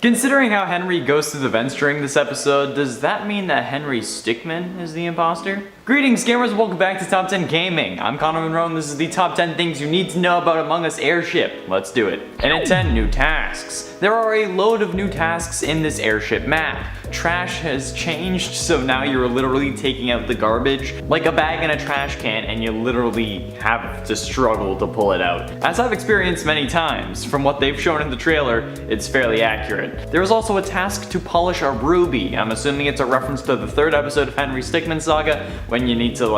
Considering how Henry goes through the vents during this episode, does that mean that Henry Stickmin is the imposter? Greetings gamers, welcome back to Top 10 Gaming. I'm Connor Monroe and this is the top 10 things you need to know about Among Us Airship. Let's do it. And at 10, new tasks. There are a load of new tasks in this airship map. Trash has changed, so now you're literally taking out the garbage like a bag in a trash can and you literally have to struggle to pull it out. As I've experienced many times, from what they've shown in the trailer, it's fairly accurate. There is also a task to polish a ruby. I'm assuming it's a reference to the third episode of Henry Stickmin saga when you need to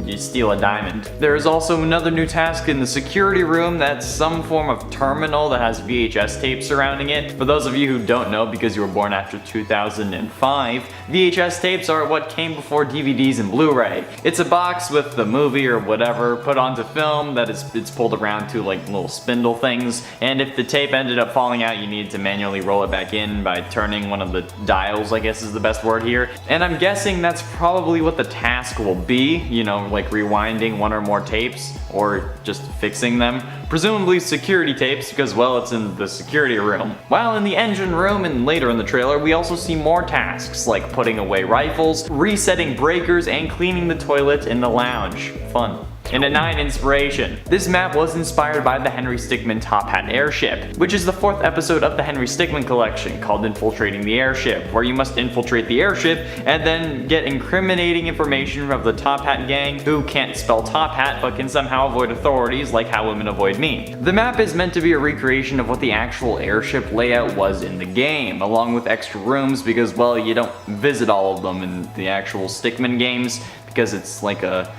you steal a diamond. There is also another new task in the security room that's some form of terminal that has VHS tapes surrounding it. For those of you who don't know because you were born after 2005, VHS tapes are what came before DVDs and Blu-ray. It's a box with the movie or whatever put onto film that it's pulled around to like little spindle things, and if the tape ended up falling out you needed to manually roll it back in by turning one of the dials, I guess is the best word here. And I'm guessing that's probably what the task will be, you know, like rewinding one or more tapes or just fixing them. Presumably security tapes because, well, it's in the security room. While in the engine room and later in the trailer, we also see more tasks like putting away rifles, resetting breakers, and cleaning the toilet in the lounge. Fun. And at 9, inspiration. This map was inspired by the Henry Stickmin Toppat Airship, which is the 4th episode of the Henry Stickmin collection called Infiltrating the Airship, where you must infiltrate the airship and then get incriminating information from the Toppat gang who can't spell Top Hat but can somehow avoid authorities like how women avoid me. The map is meant to be a recreation of what the actual airship layout was in the game, along with extra rooms because, well, you don't visit all of them in the actual Stickmin games because it's like a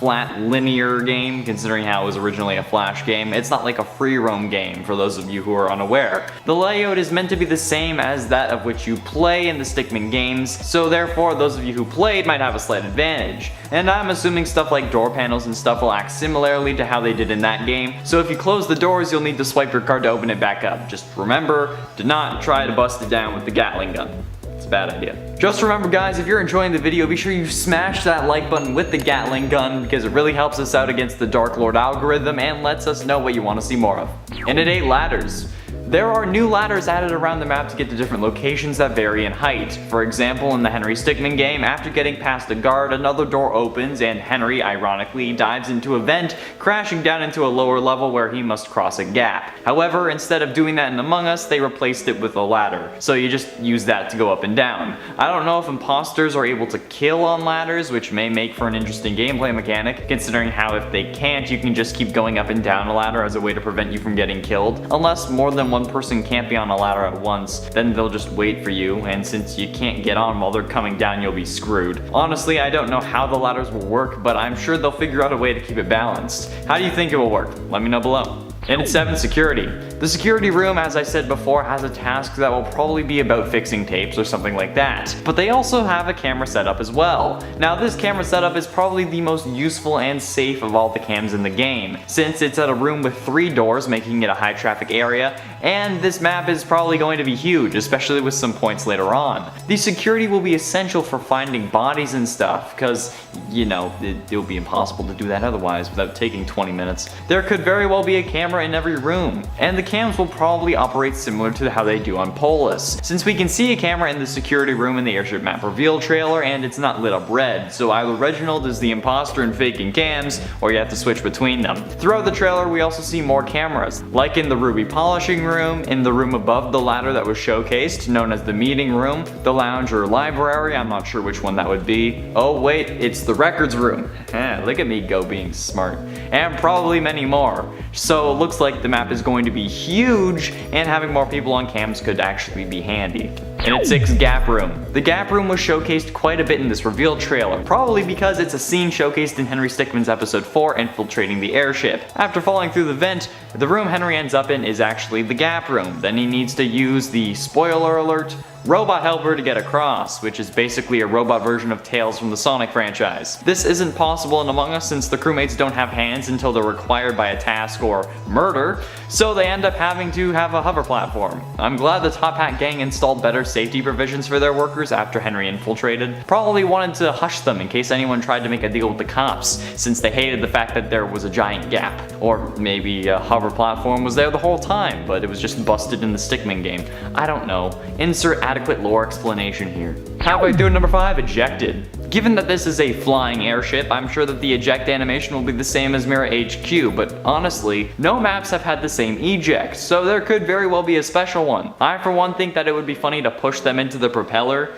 flat linear game considering how it was originally a flash game. It's not like a free roam game for those of you who are unaware. The layout is meant to be the same as that of which you play in the Stickmin games, so therefore those of you who played might have a slight advantage. And I'm assuming stuff like door panels and stuff will act similarly to how they did in that game, so if you close the doors you'll need to swipe your card to open it back up. Just remember, do not try to bust it down with the Gatling gun. It's a bad idea. Just remember guys, if you're enjoying the video, be sure you smash that like button with the Gatling gun because it really helps us out against the Dark Lord algorithm and lets us know what you want to see more of. And at 8, ladders. There are new ladders added around the map to get to different locations that vary in height. For example, in the Henry Stickmin game, after getting past a guard, another door opens and Henry, ironically, dives into a vent, crashing down into a lower level where he must cross a gap. However, instead of doing that in Among Us, they replaced it with a ladder, so you just use that to go up and down. I don't know if imposters are able to kill on ladders, which may make for an interesting gameplay mechanic, considering how if they can't, you can just keep going up and down a ladder as a way to prevent you from getting killed. Unless more than one person can't be on a ladder at once, then they'll just wait for you, and since you can't get on while they're coming down, you'll be screwed. Honestly, I don't know how the ladders will work, but I'm sure they'll figure out a way to keep it balanced. How do you think it will work? Let me know below. And at 7, security. The security room, as I said before, has a task that will probably be about fixing tapes or something like that. But they also have a camera setup as well. Now this camera setup is probably the most useful and safe of all the cams in the game, since it's at a room with 3 doors making it a high traffic area, and this map is probably going to be huge, especially with some points later on. The security will be essential for finding bodies and stuff, because, you know, it'll be impossible to do that otherwise without taking 20 minutes. There could very well be a camera in every room, and the cams will probably operate similar to how they do on Polus, since we can see a camera in the security room in the airship map reveal trailer and it's not lit up red, so either Reginald is the imposter and faking cams, or you have to switch between them. Throughout the trailer we also see more cameras, like in the ruby polishing room, in the room above the ladder that was showcased, known as the meeting room, the lounge or library, I'm not sure which one that would be. Oh wait, it's the records room. Look at me go being smart. And probably many more. So it looks like the map is going to be huge, and having more people on cams could actually be handy. And at 6, gap room. The gap room was showcased quite a bit in this reveal trailer, probably because it's a scene showcased in Henry Stickmin's episode 4, Infiltrating the Airship. After falling through the vent, the room Henry ends up in is actually the gap room. Then he needs to use the, spoiler alert, robot helper to get across, which is basically a robot version of Tails from the Sonic franchise. This isn't possible in Among Us since the crewmates don't have hands until they're required by a task or murder, so they end up having to have a hover platform. I'm glad the Toppat gang installed better safety provisions for their workers after Henry infiltrated. Probably wanted to hush them in case anyone tried to make a deal with the cops, since they hated the fact that there was a giant gap. Or maybe a hover platform was there the whole time, but it was just busted in the Stickmen game. I don't know. Insert adequate lore explanation here. Halfway through number 5, Ejected. Given that this is a flying airship, I'm sure that the eject animation will be the same as Mira HQ, but honestly, no maps have had the same eject, so there could very well be a special one. I for one think that it would be funny to push them into the propeller,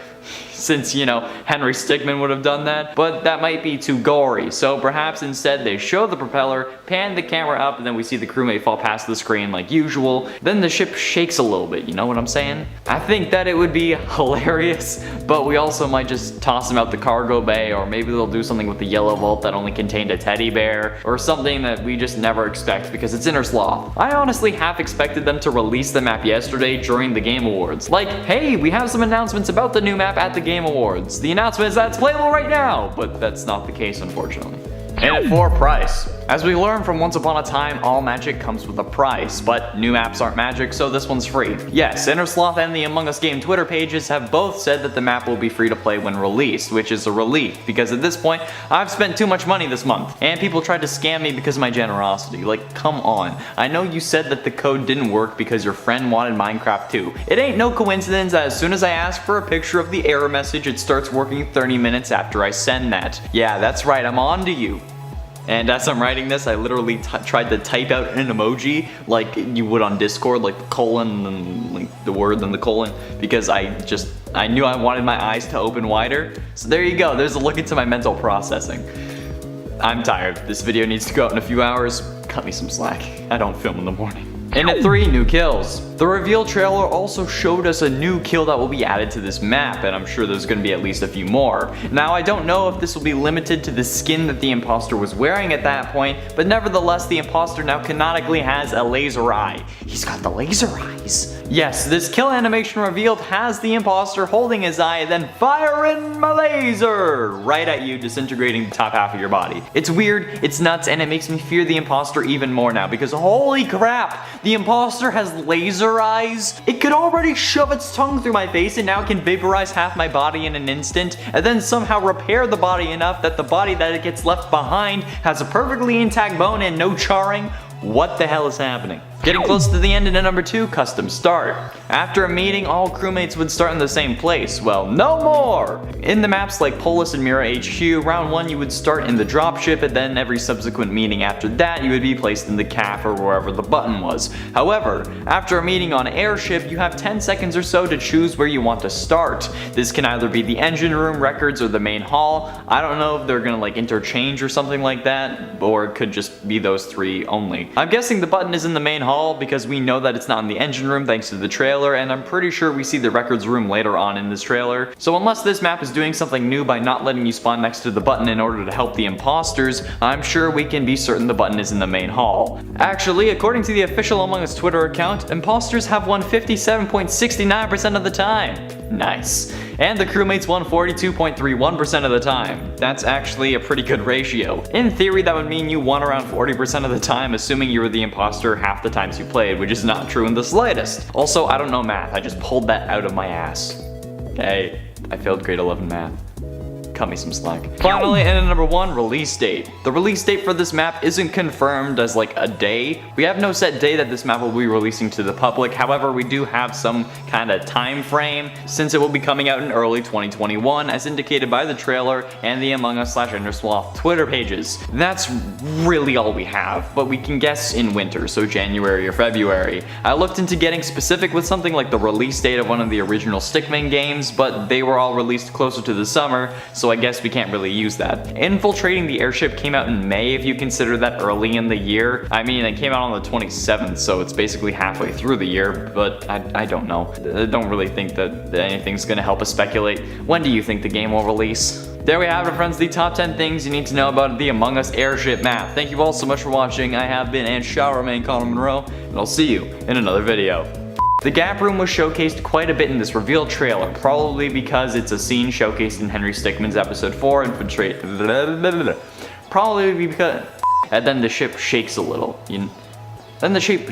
since, you know, Henry Stickmin would have done that, but that might be too gory, so perhaps instead they show the propeller, pan the camera up, and then we see the crewmate fall past the screen like usual, then the ship shakes a little bit, you know what I'm saying? I think that it would be hilarious, but we also might just toss them out the cargo bay, or maybe they'll do something with the yellow vault that only contained a teddy bear, or something that we just never expect because it's Inner Sloth. I honestly half expected them to release the map yesterday during the Game Awards. Like, hey, we have some announcements about the new map at the Game Awards. The announcement is that it's playable right now, but that's not the case, unfortunately. And at 4, price. As we learned from Once Upon a Time, all magic comes with a price, but new maps aren't magic, so this one's free. Yes, Inner Sloth and the Among Us game Twitter pages have both said that the map will be free to play when released, which is a relief, because at this point, I've spent too much money this month, and people tried to scam me because of my generosity. Like, come on. I know you said that the code didn't work because your friend wanted Minecraft too. It ain't no coincidence that as soon as I ask for a picture of the error message, it starts working 30 minutes after I send that. Yeah, that's right, I'm on to you. And as I'm writing this, I literally tried to type out an emoji like you would on Discord, like the colon and like the word and the colon, because I knew I wanted my eyes to open wider. So there you go, there's a look into my mental processing. I'm tired. This video needs to go out in a few hours. Cut me some slack. I don't film in the morning. And at 3, new kills. The reveal trailer also showed us a new kill that will be added to this map, and I'm sure there's going to be at least a few more. Now, I don't know if this will be limited to the skin that the imposter was wearing at that point, but nevertheless, the imposter now canonically has a laser eye. He's got the laser eyes. Yes, this kill animation revealed has the imposter holding his eye and then firing my laser right at you, disintegrating the top half of your body. It's weird, it's nuts, and it makes me fear the imposter even more now because holy crap, the imposter has laser eyes. It could already shove its tongue through my face and now it can vaporize half my body in an instant and then somehow repair the body enough that the body that it gets left behind has a perfectly intact bone and no charring. What the hell is happening? Getting close to the end in number 2, custom start. After a meeting, all crewmates would start in the same place. Well, no more! In the maps like Polis and Mira HQ, round 1 you would start in the dropship, and then every subsequent meeting after that you would be placed in the CAF or wherever the button was. However, after a meeting on Airship, you have 10 seconds or so to choose where you want to start. This can either be the engine room, records, or the main hall. I don't know if they're gonna like interchange or something like that, or it could just be those 3 only. I'm guessing the button is in the main hall because we know that it's not in the engine room thanks to the trailer, and I'm pretty sure we see the records room later on in this trailer. So unless this map is doing something new by not letting you spawn next to the button in order to help the imposters, I'm sure we can be certain the button is in the main hall. Actually, according to the official Among Us Twitter account, imposters have won 57.69% of the time. Nice. And the crewmates won 42.31% of the time. That's actually a pretty good ratio. In theory, that would mean you won around 40% of the time, assuming you were the imposter half the times you played, which is not true in the slightest. Also, I don't know math, I just pulled that out of my ass. Hey, I failed grade 11 math. Cut me some slack. Finally, and at number 1, release date. The release date for this map isn't confirmed as like a day. We have no set day that this map will be releasing to the public. However, we do have some kind of time frame since it will be coming out in early 2021 as indicated by the trailer and the Among Us /Inner Sloth Twitter pages. That's really all we have, but we can guess in winter, so January or February. I looked into getting specific with something like the release date of one of the original Stickmen games, but they were all released closer to the summer, so I guess we can't really use that. Infiltrating the Airship came out in May if you consider that early in the year. I mean, it came out on the 27th, so it's basically halfway through the year, but I don't know. I don't really think that anything's gonna help us speculate. When do you think the game will release? There we have it, friends, the top 10 things you need to know about the Among Us Airship map. Thank you all so much for watching. I have been and shall remain Connor Monroe, and I'll see you in another video. The Gap Room was showcased quite a bit in this reveal trailer, probably because it's a scene showcased in Henry Stickmin's episode 4 Infiltrate. Probably because. And then the ship shakes a little. Then the ship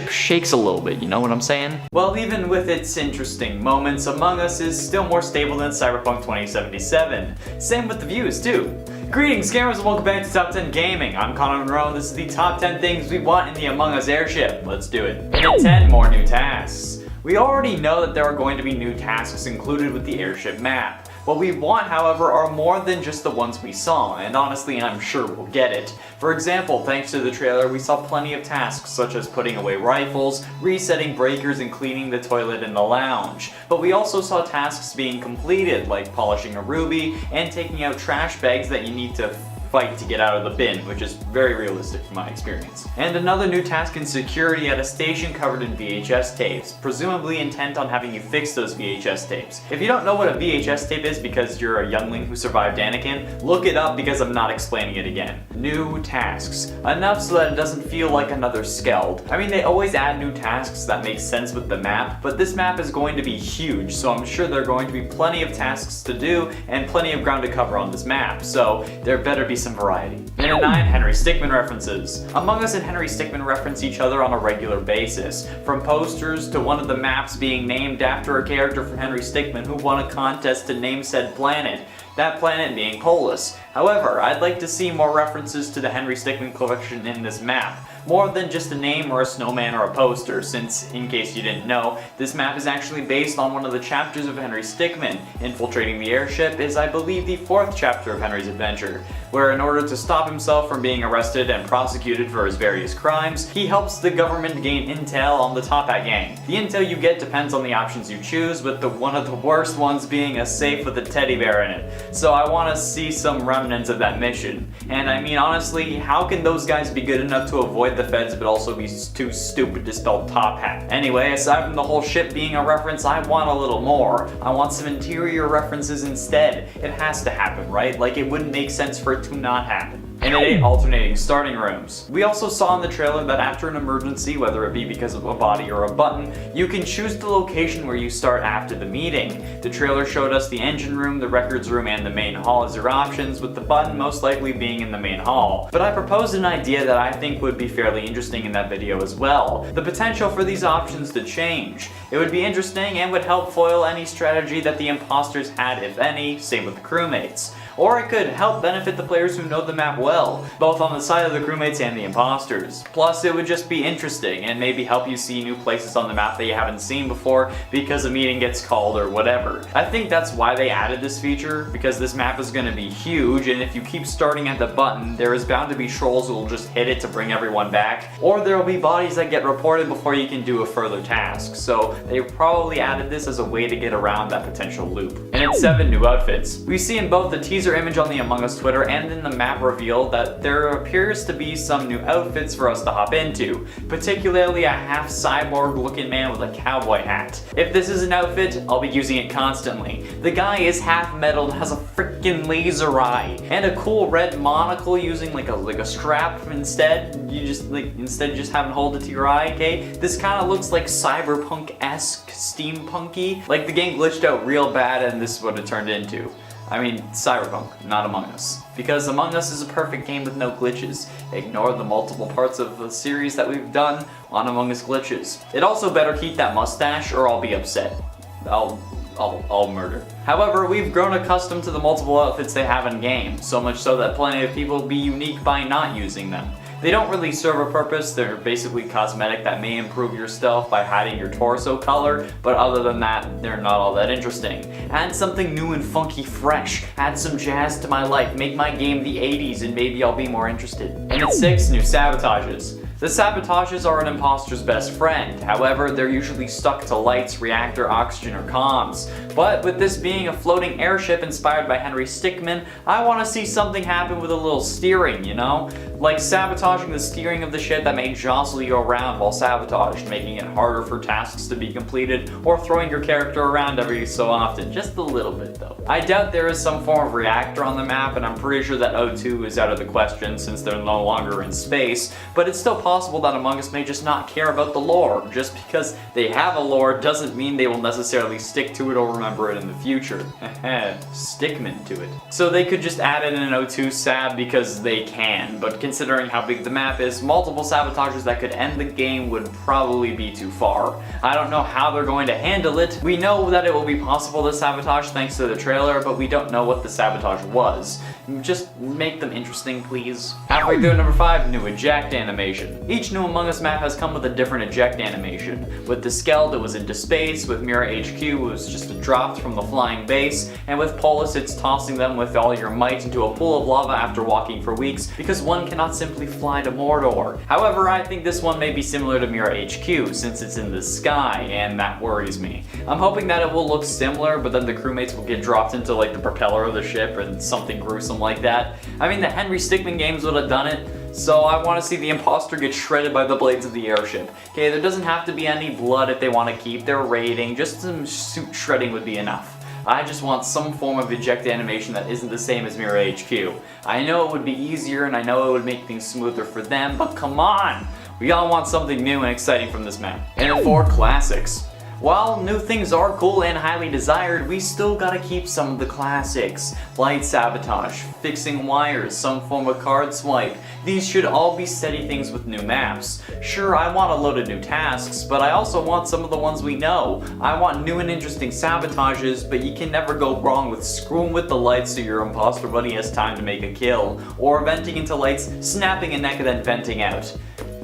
shakes a little bit, you know what I'm saying? Well, even with its interesting moments, Among Us is still more stable than Cyberpunk 2077. Same with the views, too. Greetings, gamers, and welcome back to Top 10 Gaming. I'm Connor Monroe, and this is the top 10 things we want in the Among Us Airship. Let's do it. And 10 more new tasks. We already know that there are going to be new tasks included with the airship map. What we want, however, are more than just the ones we saw, and honestly, I'm sure we'll get it. For example, thanks to the trailer, we saw plenty of tasks such as putting away rifles, resetting breakers, and cleaning the toilet in the lounge. But we also saw tasks being completed, like polishing a ruby and taking out trash bags that you need to fight to get out of the bin, which is very realistic from my experience. And another new task in security at a station covered in VHS tapes, presumably intent on having you fix those VHS tapes. If you don't know what a VHS tape is because you're a youngling who survived Anakin, look it up because I'm not explaining it again. New tasks. Enough so that it doesn't feel like another Skeld. I mean, they always add new tasks that make sense with the map, but this map is going to be huge, so I'm sure there are going to be plenty of tasks to do and plenty of ground to cover on this map, so there better be some variety. And 9, Henry Stickmin references. Among Us and Henry Stickmin reference each other on a regular basis, from posters to one of the maps being named after a character from Henry Stickmin who won a contest to name said planet, that planet being Polis. However, I'd like to see more references to the Henry Stickmin collection in this map, more than just a name or a snowman or a poster, since, in case you didn't know, this map is actually based on one of the chapters of Henry Stickmin. Infiltrating the airship is, I believe, the 4th chapter of Henry's adventure, where in order to stop himself from being arrested and prosecuted for his various crimes, he helps the government gain intel on the Toppat gang. The intel you get depends on the options you choose, with one of the worst ones being a safe with a teddy bear in it. So I want to see some remnants of that mission. And I mean, honestly, how can those guys be good enough to avoid the feds but also be too stupid to spell Top Hat? Anyway, aside from the whole ship being a reference, I want a little more. I want some interior references instead. It has to happen, right? Like, it wouldn't make sense for it to not happen. And 8, alternating starting rooms. We also saw in the trailer that after an emergency, whether it be because of a body or a button, you can choose the location where you start after the meeting. The trailer showed us the engine room, the records room, and the main hall as your options, with the button most likely being in the main hall. But I proposed an idea that I think would be fairly interesting in that video as well. The potential for these options to change. It would be interesting and would help foil any strategy that the imposters had, if any, same with the crewmates. Or it could help benefit the players who know the map well, both on the side of the crewmates and the imposters. Plus, it would just be interesting and maybe help you see new places on the map that you haven't seen before because a meeting gets called or whatever. I think that's why they added this feature, because this map is going to be huge, and if you keep starting at the button, there is bound to be trolls who will just hit it to bring everyone back, or there will be bodies that get reported before you can do a further task, so they probably added this as a way to get around that potential loop. And 7, new outfits. We see in both the teaser image on the Among Us Twitter and in the map reveal that there appears to be some new outfits for us to hop into, particularly a half cyborg looking man with a cowboy hat. If this is an outfit, I'll be using it constantly. The guy is half metal and has a freaking laser eye and a cool red monocle using like a strap instead. You just instead of just having to hold it to your eye, okay? This kind of looks like cyberpunk-esque, steampunky. Like the game glitched out real bad and this is what it turned into. I mean, Cyberpunk, not Among Us. Because Among Us is a perfect game with no glitches. Ignore the multiple parts of the series that we've done on Among Us glitches. It also better keep that mustache or I'll be upset. I'll murder. However, we've grown accustomed to the multiple outfits they have in game, so much so that plenty of people will be unique by not using them. They don't really serve a purpose, they're basically cosmetic that may improve your stealth by hiding your torso color, but other than that, they're not all that interesting. Add something new and funky fresh, add some jazz to my life, make my game the 80s and maybe I'll be more interested. And 6, new sabotages. The sabotages are an imposter's best friend, however, they're usually stuck to lights, reactor, oxygen, or comms. But with this being a floating airship inspired by Henry Stickmin, I want to see something happen with a little steering, you know? Like sabotaging the steering of the ship that may jostle you around while sabotaged, making it harder for tasks to be completed, or throwing your character around every so often, just a little bit though. I doubt there is some form of reactor on the map, and I'm pretty sure that O2 is out of the question since they're no longer in space, but it's still possible that Among Us may just not care about the lore. Just because they have a lore doesn't mean they will necessarily stick to it or remember it in the future. Stickmen to it. So they could just add in an O2 sab because they can, but considering how big the map is, multiple sabotages that could end the game would probably be too far. I don't know how they're going to handle it. We know that it will be possible to sabotage thanks to the trailer, but we don't know what the sabotage was. Just make them interesting, please. Halfway through number 5, new eject animation. Each new Among Us map has come with a different eject animation. With the Skeld, it was into space. With Mira HQ, it was just dropped from the flying base. And with Polus, it's tossing them with all your might into a pool of lava after walking for weeks, because one cannot simply fly to Mordor. However, I think this one may be similar to Mira HQ, since it's in the sky, and that worries me. I'm hoping that it will look similar, but then the crewmates will get dropped into like the propeller of the ship and something gruesome like that. I mean, the Henry Stickmin games would have done it, so I want to see the imposter get shredded by the blades of the airship. Okay, there doesn't have to be any blood if they want to keep their rating, just some suit shredding would be enough. I just want some form of eject animation that isn't the same as Mira HQ. I know it would be easier and I know it would make things smoother for them, but come on! We all want something new and exciting from this map. And then 4 classics. While new things are cool and highly desired, we still gotta keep some of the classics. Light sabotage, fixing wires, some form of card swipe. These should all be steady things with new maps. Sure, I want a load of new tasks, but I also want some of the ones we know. I want new and interesting sabotages, but you can never go wrong with screwing with the lights so your imposter buddy has time to make a kill, or venting into lights, snapping a neck and then venting out.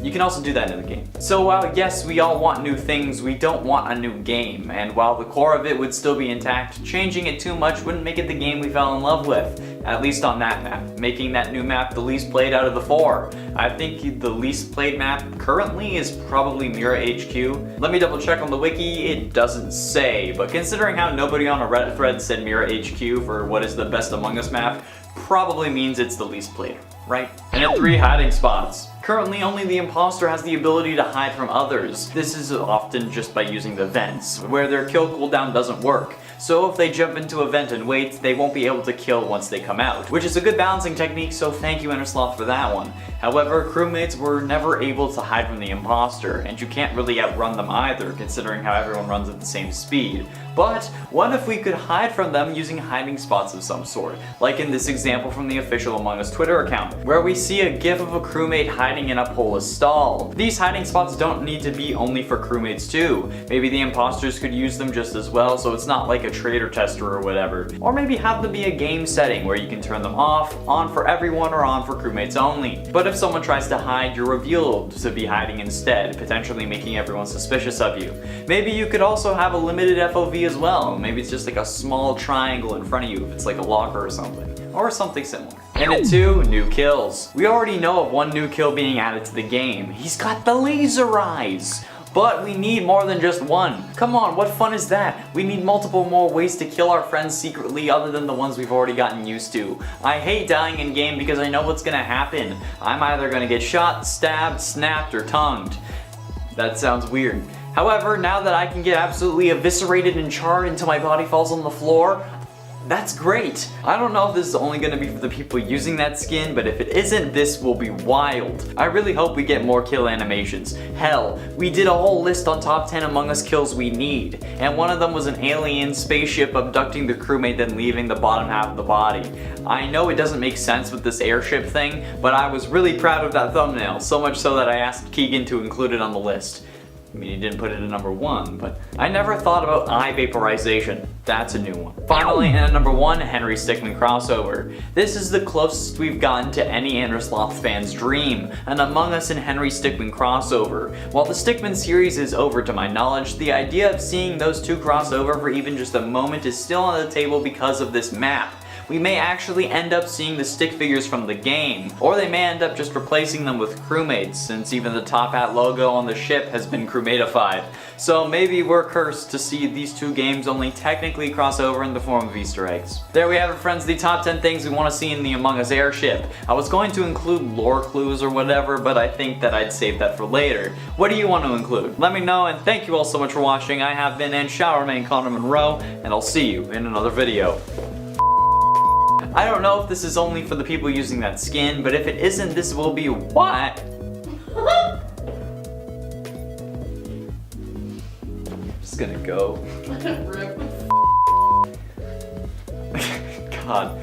You can also do that in the game. So while yes, we all want new things, we don't want a new game. And while the core of it would still be intact, changing it too much wouldn't make it the game we fell in love with. At least on that map, making that new map the least played out of the 4. I think the least played map currently is probably Mira HQ. Let me double check on the wiki, it doesn't say, but considering how nobody on a Reddit thread said Mira HQ for what is the best Among Us map, probably means it's the least played, right? And at 3, hiding spots. Currently, only the imposter has the ability to hide from others. This is often just by using the vents, where their kill cooldown doesn't work. So if they jump into a vent and wait, they won't be able to kill once they come out, which is a good balancing technique, so thank you Entersloth for that one. However, crewmates were never able to hide from the imposter, and you can't really outrun them either, considering how everyone runs at the same speed. But what if we could hide from them using hiding spots of some sort, like in this example from the official Among Us Twitter account, where we see a gif of a crewmate hiding in a Polus stall. These hiding spots don't need to be only for crewmates too. Maybe the imposters could use them just as well, so it's not like a traitor tester or whatever. Or maybe have them be a game setting where you can turn them off, on for everyone or on for crewmates only. But if someone tries to hide, you're revealed to be hiding instead, potentially making everyone suspicious of you. Maybe you could also have a limited FOV as well. Maybe it's just like a small triangle in front of you if it's like a locker or something. Or something similar. And at 2, new kills. We already know of one new kill being added to the game. He's got the laser eyes! But we need more than just one. Come on, what fun is that? We need multiple more ways to kill our friends secretly other than the ones we've already gotten used to. I hate dying in game because I know what's gonna happen. I'm either gonna get shot, stabbed, snapped, or tongued. That sounds weird. However, now that I can get absolutely eviscerated and charred until my body falls on the floor, that's great. I don't know if this is only going to be for the people using that skin, but if it isn't, this will be wild. I really hope we get more kill animations. Hell, we did a whole list on top 10 Among Us kills we need, and one of them was an alien spaceship abducting the crewmate then leaving the bottom half of the body. I know it doesn't make sense with this airship thing, but I was really proud of that thumbnail, so much so that I asked Keegan to include it on the list. I mean, he didn't put it in number 1, but I never thought about eye vaporization. That's a new one. Finally, and at number 1, Henry Stickmin crossover. This is the closest we've gotten to any Entersloth fan's dream, an Among Us and Henry Stickmin crossover. While the Stickmin series is over to my knowledge, the idea of seeing those two crossover for even just a moment is still on the table because of this map. We may actually end up seeing the stick figures from the game, or they may end up just replacing them with crewmates, since even the Toppat logo on the ship has been crewmatified. So maybe we're cursed to see these two games only technically cross over in the form of Easter eggs. There we have it, friends, the top 10 things we want to see in the Among Us Airship. I was going to include lore clues or whatever, but I think that I'd save that for later. What do you want to include? Let me know, and thank you all so much for watching. I have been and shall remain Connor Monroe, and I'll see you in another video. I don't know if this is only for the people using that skin, but if it isn't, this will be what? is gonna go. Rip. God.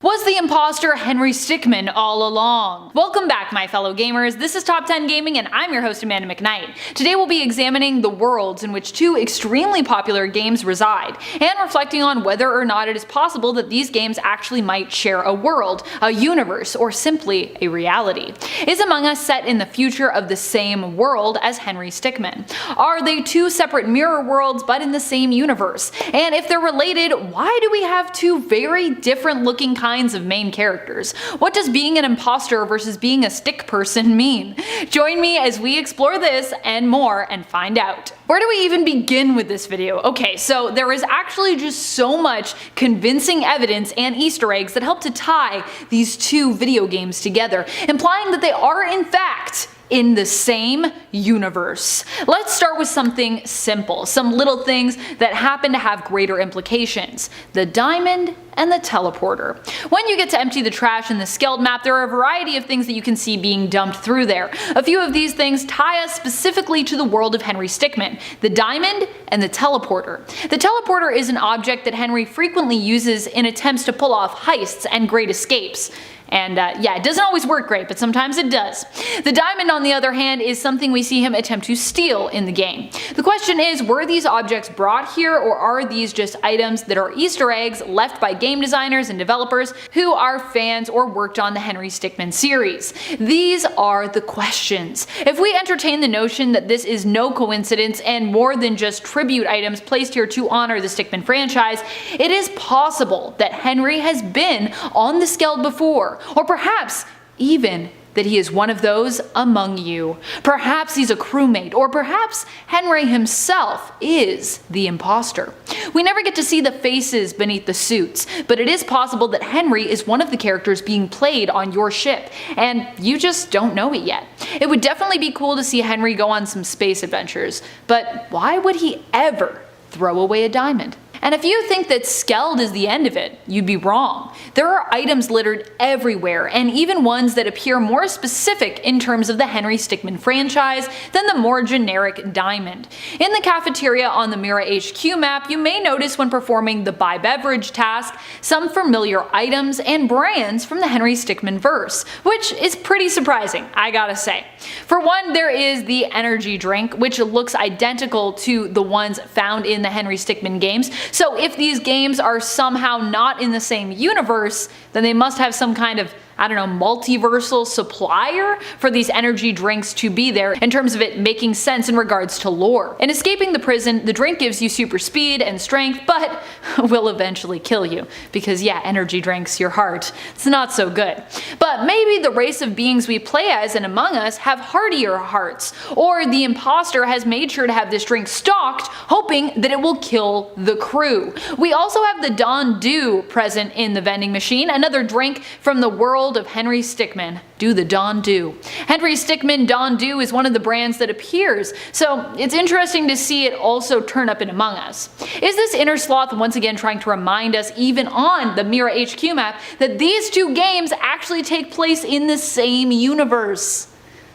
Was the imposter Henry Stickmin all along? Welcome back, my fellow gamers. This is Top 10 Gaming and I'm your host Amanda McKnight. Today we'll be examining the worlds in which two extremely popular games reside, and reflecting on whether or not it is possible that these games actually might share a world, a universe, or simply a reality. Is Among Us set in the future of the same world as Henry Stickmin? Are they two separate mirror worlds but in the same universe? And if they're related, why do we have two very different looking kinds of main characters? What does being an imposter versus being a stick person mean? Join me as we explore this and more and find out. Where do we even begin with this video? Okay, so there is actually just so much convincing evidence and Easter eggs that help to tie these two video games together, implying that they are in fact in the same universe. Let's start with something simple, some little things that happen to have greater implications. The diamond and the teleporter. When you get to empty the trash in the Skeld map, there are a variety of things that you can see being dumped through there. A few of these things tie us specifically to the world of Henry Stickmin, the diamond and the teleporter. The teleporter is an object that Henry frequently uses in attempts to pull off heists and great escapes. And yeah, it doesn't always work great, but sometimes it does. The diamond, on the other hand, is something we see him attempt to steal in the game. The question is, were these objects brought here, or are these just items that are Easter eggs left by game designers and developers who are fans or worked on the Henry Stickmin series? These are the questions. If we entertain the notion that this is no coincidence and more than just tribute items placed here to honor the Stickmin franchise, it is possible that Henry has been on the Skeld before, or perhaps even that he is one of those among you. Perhaps he's a crewmate, or perhaps Henry himself is the imposter. We never get to see the faces beneath the suits, but it is possible that Henry is one of the characters being played on your ship, and you just don't know it yet. It would definitely be cool to see Henry go on some space adventures, but why would he ever throw away a diamond? And if you think that Skeld is the end of it, you'd be wrong. There are items littered everywhere, and even ones that appear more specific in terms of the Henry Stickmin franchise than the more generic diamond. In the cafeteria on the Mira HQ map, you may notice when performing the buy beverage task some familiar items and brands from the Henry Stickmin verse, which is pretty surprising, I gotta say. For one, there is the energy drink, which looks identical to the ones found in the Henry Stickmin games. So if these games are somehow not in the same universe, then they must have some kind of, I don't know, multiversal supplier for these energy drinks to be there in terms of it making sense in regards to lore. In escaping the prison, the drink gives you super speed and strength, but will eventually kill you. Because yeah, energy drinks, your heart, it's not so good. But maybe the race of beings we play as in Among Us have heartier hearts, or the imposter has made sure to have this drink stocked, hoping that it will kill the crew. We also have the Don Do present in the vending machine, another drink from the world of Henry Stickmin. Do the Don Do. Henry Stickmin Don Do is one of the brands that appears, so it's interesting to see it also turn up in Among Us. Is this inner sloth once again trying to remind us, even on the Mira HQ map, that these two games actually take place in the same universe?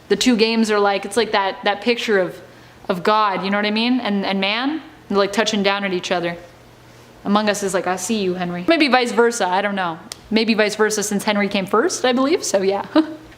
The two games are like, it's like that picture of God, you know what I mean? And man, they're like touching down at each other. Among Us is like, I see you, Henry. Maybe vice versa, I don't know. Maybe vice versa since Henry came first, I believe, so yeah.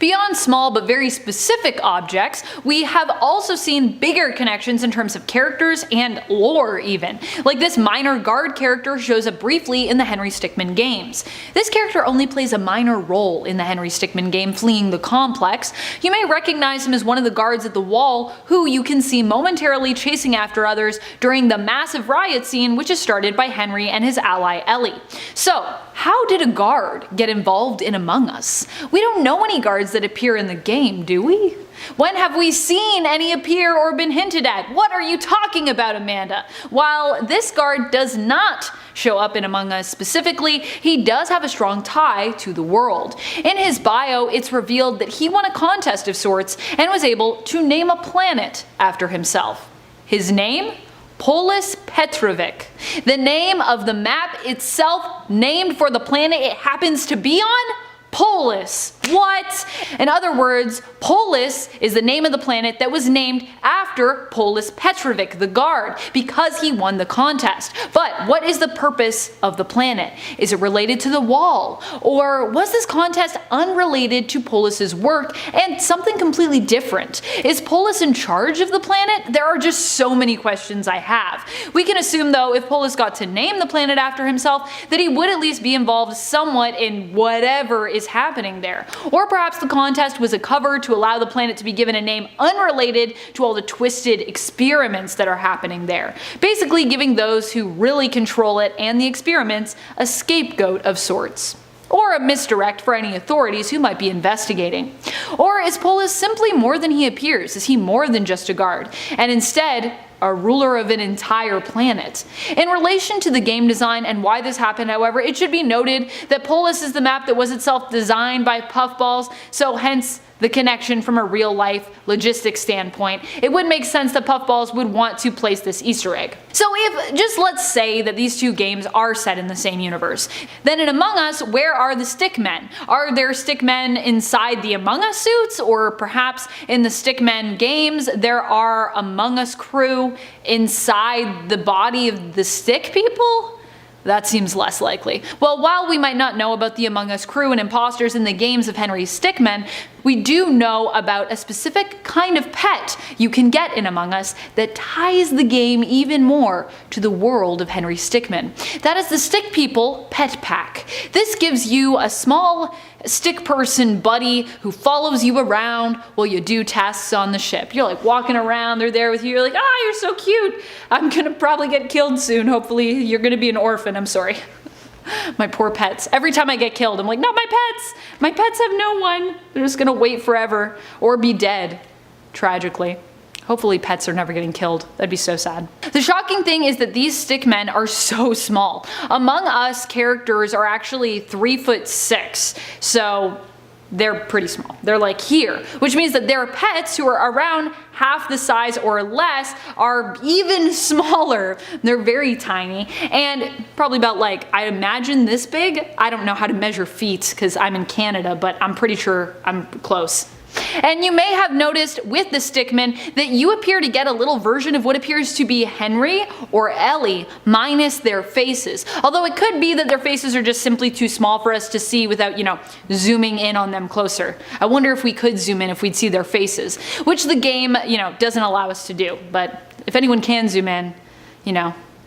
Beyond small but very specific objects, we have also seen bigger connections in terms of characters and lore even. Like this minor guard character shows up briefly in the Henry Stickmin games. This character only plays a minor role in the Henry Stickmin game Fleeing the Complex. You may recognize him as one of the guards at the wall who you can see momentarily chasing after others during the massive riot scene which is started by Henry and his ally Ellie. So, how did a guard get involved in Among Us? We don't know any guards that appear in the game, do we? When have we seen any appear or been hinted at? What are you talking about, Amanda? While this guard does not show up in Among Us specifically, he does have a strong tie to the world. In his bio, it's revealed that he won a contest of sorts and was able to name a planet after himself. His name? Polis Petrovic. The name of the map itself, named for the planet it happens to be on? Polis. What? In other words, Polis is the name of the planet that was named after Polis Petrovic, the guard, because he won the contest. But what is the purpose of the planet? Is it related to the wall? Or was this contest unrelated to Polis's work and something completely different? Is Polis in charge of the planet? There are just so many questions I have. We can assume though, if Polis got to name the planet after himself, that he would at least be involved somewhat in whatever is happening there. Or perhaps the contest was a cover to allow the planet to be given a name unrelated to all the twisted experiments that are happening there. Basically giving those who really control it and the experiments a scapegoat of sorts. Or a misdirect for any authorities who might be investigating. Or is Polis simply more than he appears? Is he more than just a guard, and instead a ruler of an entire planet? In relation to the game design and why this happened, however, it should be noted that Polis is the map that was itself designed by Puffballs, so hence the connection from a real life logistics standpoint. It would make sense that Puffballs would want to place this Easter egg. So if, just let's say that these two games are set in the same universe, then in Among Us, where are the Stickmen? Are there Stickmen inside the Among Us suits? Or perhaps in the Stickmen games, there are Among Us crew inside the body of the Stick people? That seems less likely. Well, while we might not know about the Among Us crew and imposters in the games of Henry Stickmin, we do know about a specific kind of pet you can get in Among Us that ties the game even more to the world of Henry Stickmin. That is the Stick People Pet Pack. This gives you a small stick person buddy who follows you around while you do tasks on the ship. You're like walking around, they're there with you, you're like, ah, you're so cute. I'm gonna probably get killed soon. Hopefully you're gonna be an orphan. I'm sorry. My poor pets. Every time I get killed, I'm like, not my pets! My pets have no one. They're just gonna wait forever or be dead, tragically. Hopefully pets are never getting killed. That'd be so sad. The shocking thing is that these Stickmen are so small. Among Us characters are actually 3'6", so they're pretty small. They're like here, which means that their pets, who are around half the size or less, are even smaller. They're very tiny and probably about, like, I imagine this big. I don't know how to measure feet because I'm in Canada, but I'm pretty sure I'm close. And you may have noticed with the Stickmen that you appear to get a little version of what appears to be Henry or Ellie, minus their faces. Although it could be that their faces are just simply too small for us to see without, zooming in on them closer. I wonder if we could zoom in if we'd see their faces, which the game, doesn't allow us to do. But if anyone can zoom in,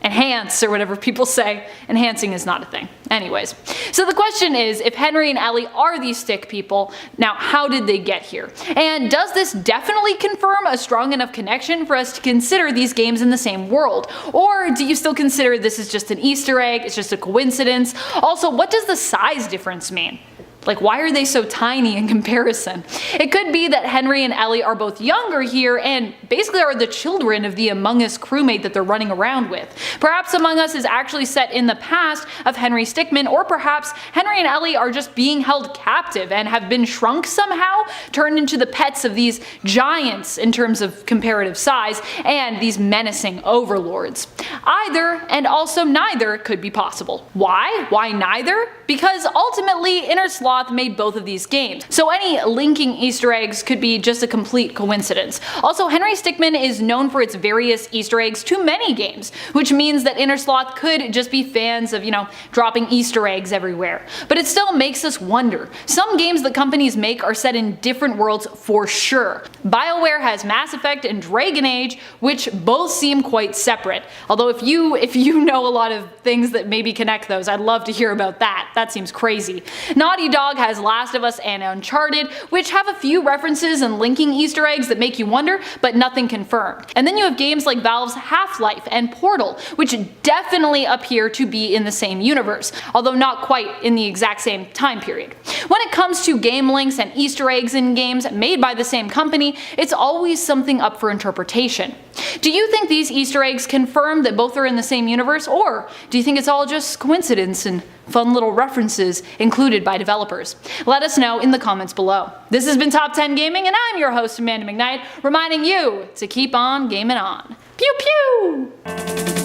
enhance, or whatever people say. Enhancing is not a thing. Anyways, so the question is, if Henry and Ellie are these stick people, now how did they get here? And does this definitely confirm a strong enough connection for us to consider these games in the same world? Or do you still consider this is just an Easter egg, it's just a coincidence? Also, what does the size difference mean? Like, why are they so tiny in comparison? It could be that Henry and Ellie are both younger here and basically are the children of the Among Us crewmate that they're running around with. Perhaps Among Us is actually set in the past of Henry Stickmin, or perhaps Henry and Ellie are just being held captive and have been shrunk somehow, turned into the pets of these giants in terms of comparative size, and these menacing overlords. Either and also neither could be possible. Why? Why neither? Because ultimately Inner Sloth made both of these games, so any linking Easter eggs could be just a complete coincidence. Also, Henry Stickmin is known for its various Easter eggs to many games, which means that Inner Sloth could just be fans of, dropping Easter eggs everywhere. But it still makes us wonder. Some games that companies make are set in different worlds for sure. BioWare has Mass Effect and Dragon Age, which both seem quite separate. Although if you know a lot of things that maybe connect those, I'd love to hear about that. That seems crazy. Naughty Dog has Last of Us and Uncharted, which have a few references and linking Easter eggs that make you wonder, but nothing confirmed. And then you have games like Valve's Half-Life and Portal, which definitely appear to be in the same universe, although not quite in the exact same time period. When it comes to game links and Easter eggs in games made by the same company, it's always something up for interpretation. Do you think these Easter eggs confirm that both are in the same universe, or do you think it's all just coincidence and fun little references included by developers? Let us know in the comments below. This has been Top 10 Gaming, and I'm your host Amanda McKnight, reminding you to keep on gaming on. Pew pew!